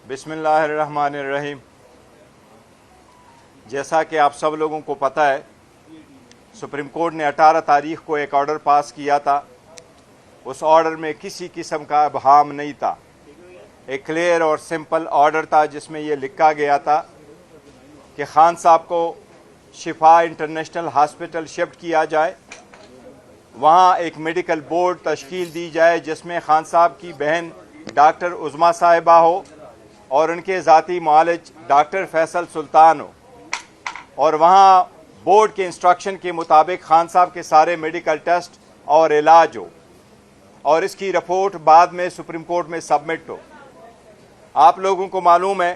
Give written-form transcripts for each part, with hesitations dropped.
बिस्मिल्लाहिर्रहमानिर्रहीम। जैसा कि आप सब लोगों को पता है, सुप्रीम कोर्ट ने 18 तारीख को एक ऑर्डर पास किया था। उस ऑर्डर में किसी किस्म का इबहाम नहीं था। एक क्लियर और सिंपल ऑर्डर था जिसमें ये लिखा गया था कि खान साहब को शिफा इंटरनेशनल हॉस्पिटल शिफ्ट किया जाए, वहाँ एक मेडिकल बोर्ड तश्कील दी जाए जिसमें खान साहब की बहन डॉक्टर उज़मा साहिबा हो और उनके ज़ाती मुआलिज डॉक्टर फैसल सुल्तान हो, और वहाँ बोर्ड के इंस्ट्रक्शन के मुताबिक खान साहब के सारे मेडिकल टेस्ट और इलाज हो और इसकी रिपोर्ट बाद में सुप्रीम कोर्ट में सबमिट हो। आप लोगों को मालूम है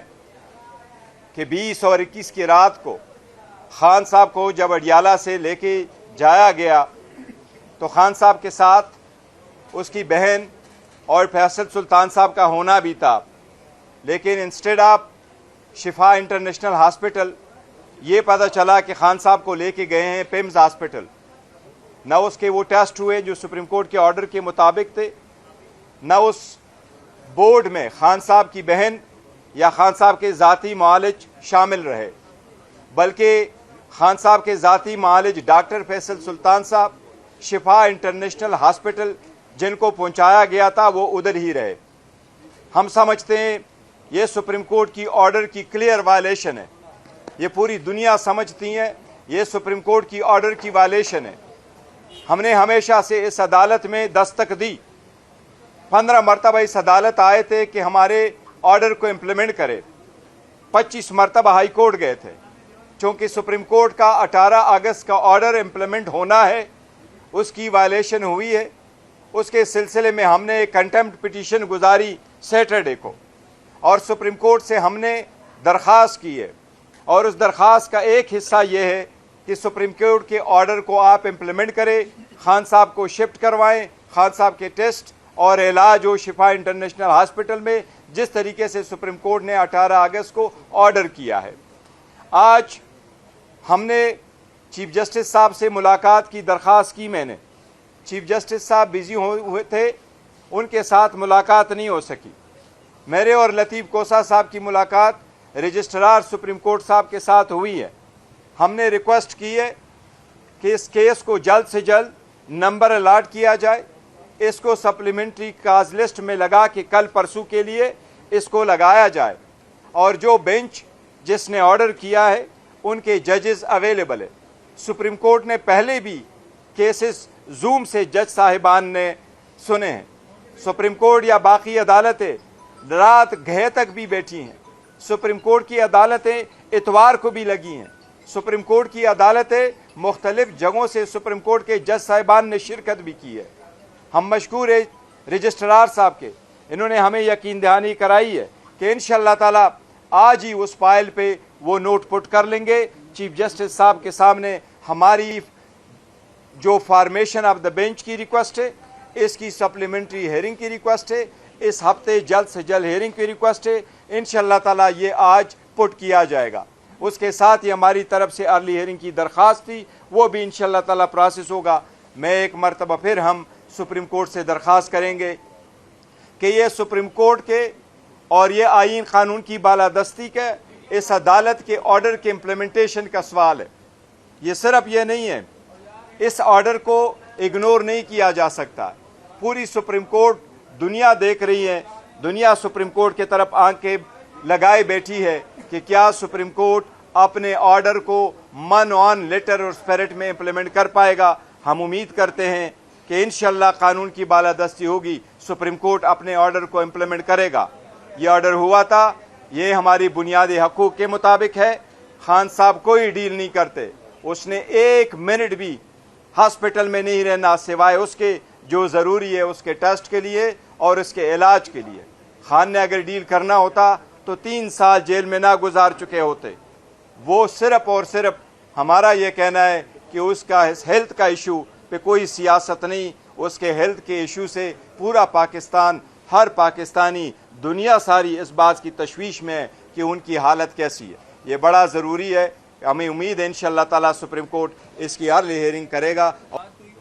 कि 20 और 21 की रात को खान साहब को जब अडियाला से लेके जाया गया तो खान साहब के साथ उसकी बहन और फैसल सुल्तान साहब का होना भी था, लेकिन instead of Shifa international hospital ये पता चला कि खान साहब को लेके गए हैं पिम्स हॉस्पिटल। न उसके वो टेस्ट हुए जो सुप्रीम कोर्ट के ऑर्डर के मुताबिक थे, न उस बोर्ड में खान साहब की बहन या खान साहब के ज़ाती मुआलिज शामिल रहे, बल्कि खान साहब के ज़ाती मुआलिज डॉक्टर फैसल सुल्तान साहब शिफा इंटरनेशनल हॉस्पिटल जिनको पहुंचाया गया था वो उधर ही रहे। हम समझते हैं ये सुप्रीम कोर्ट की ऑर्डर की क्लियर वायलेशन है। ये पूरी दुनिया समझती है ये सुप्रीम कोर्ट की ऑर्डर की वायलेशन है। हमने हमेशा से इस अदालत में दस्तक दी, 15 मरतबा इस अदालत आए थे कि हमारे ऑर्डर को इम्प्लीमेंट करे। 25 मरतबा हाई कोर्ट गए थे, चूँकि सुप्रीम कोर्ट का 18 अगस्त का ऑर्डर इम्प्लीमेंट होना है, उसकी वायलेशन हुई है। उसके सिलसिले में हमने एक कंटेम्प्ट पिटीशन गुजारी सैटरडे को और सुप्रीम कोर्ट से हमने दरख्वास्त की है, और उस दरख्वास्त का एक हिस्सा ये है कि सुप्रीम कोर्ट के ऑर्डर को आप इम्प्लीमेंट करें, खान साहब को शिफ्ट करवाएं, खान साहब के टेस्ट और इलाज हो शिफा इंटरनेशनल हॉस्पिटल में, जिस तरीके से सुप्रीम कोर्ट ने 18 अगस्त को ऑर्डर किया है। आज हमने चीफ जस्टिस साहब से मुलाकात की दरख्वास्त की। मैंने चीफ जस्टिस साहब बिजी हुए थे, उनके साथ मुलाकात नहीं हो सकी। मेरे और लतीफ़ कोसा साहब की मुलाकात रजिस्ट्रार सुप्रीम कोर्ट साहब के साथ हुई है। हमने रिक्वेस्ट की है कि इस केस को जल्द से जल्द नंबर अलाट किया जाए, इसको सप्लीमेंट्री काज लिस्ट में लगा के कल परसों के लिए इसको लगाया जाए, और जो बेंच जिसने ऑर्डर किया है उनके जजेस अवेलेबल है। सुप्रीम कोर्ट ने पहले भी केसेस जूम से जज साहिबान ने सुने हैं। सुप्रीम कोर्ट या बाकी अदालतें रात गए तक भी बैठी हैं। सुप्रीम कोर्ट की अदालतें इतवार को भी लगी हैं। सुप्रीम कोर्ट की अदालतें मुख्तलिफ जगहों से सुप्रीम कोर्ट के जज साहिबान ने शिरकत भी की है। हम मशकूर है रजिस्ट्रार साहब के, इन्होंने हमें यकीन दहानी कराई है कि इंशाअल्लाह ताला आज ही उस फाइल पे वो नोट पुट कर लेंगे। चीफ जस्टिस साहब के सामने हमारी जो फॉर्मेशन ऑफ द बेंच की रिक्वेस्ट है, इसकी सप्लीमेंट्री हेयरिंग की रिक्वेस्ट है, इस हफ्ते जल्द से जल्द हेयरिंग की रिक्वेस्ट है। इंशाअल्लाह ताला ये आज पुट किया जाएगा। उसके साथ ही हमारी तरफ से अर्ली हेयरिंग की दरख्वास्त थी, वो भी इंशाअल्लाह ताला प्रोसेस होगा। मैं एक मरतबा फिर हम सुप्रीम कोर्ट से दरख्वास्त करेंगे कि ये सुप्रीम कोर्ट के और ये आईन कानून की बालादस्ती के इस अदालत के ऑर्डर के इम्प्लीमेंटेशन का सवाल है। ये सिर्फ ये नहीं है, इस ऑर्डर को इग्नोर नहीं किया जा सकता। पूरी सुप्रीम कोर्ट दुनिया देख रही है, दुनिया सुप्रीम कोर्ट की तरफ आंखें लगाए बैठी है कि क्या सुप्रीम कोर्ट अपने ऑर्डर को मन ऑन लेटर और स्पिरिट में इम्प्लीमेंट कर पाएगा। हम उम्मीद करते हैं कि इंशाअल्लाह कानून की बालादस्ती होगी, सुप्रीम कोर्ट अपने ऑर्डर को इम्प्लीमेंट करेगा। ये ऑर्डर हुआ था, ये हमारी बुनियादी हकूक़ के मुताबिक है। खान साहब कोई डील नहीं करते, उसने एक मिनट भी हॉस्पिटल में नहीं रहना सिवाय उसके जो ज़रूरी है उसके टेस्ट के लिए और उसके इलाज के लिए। खान ने अगर डील करना होता तो 3 साल जेल में ना गुजार चुके होते। वो सिर्फ और सिर्फ हमारा ये कहना है कि उसका हेल्थ का इशू पे कोई सियासत नहीं, उसके हेल्थ के इशू से पूरा पाकिस्तान, हर पाकिस्तानी, दुनिया सारी इस बात की तशवीश में है कि उनकी हालत कैसी है। ये बड़ा ज़रूरी है। हमें उम्मीद है इंशाअल्लाह ताला सुप्रीम कोर्ट इसकी अर्ली हियरिंग करेगा।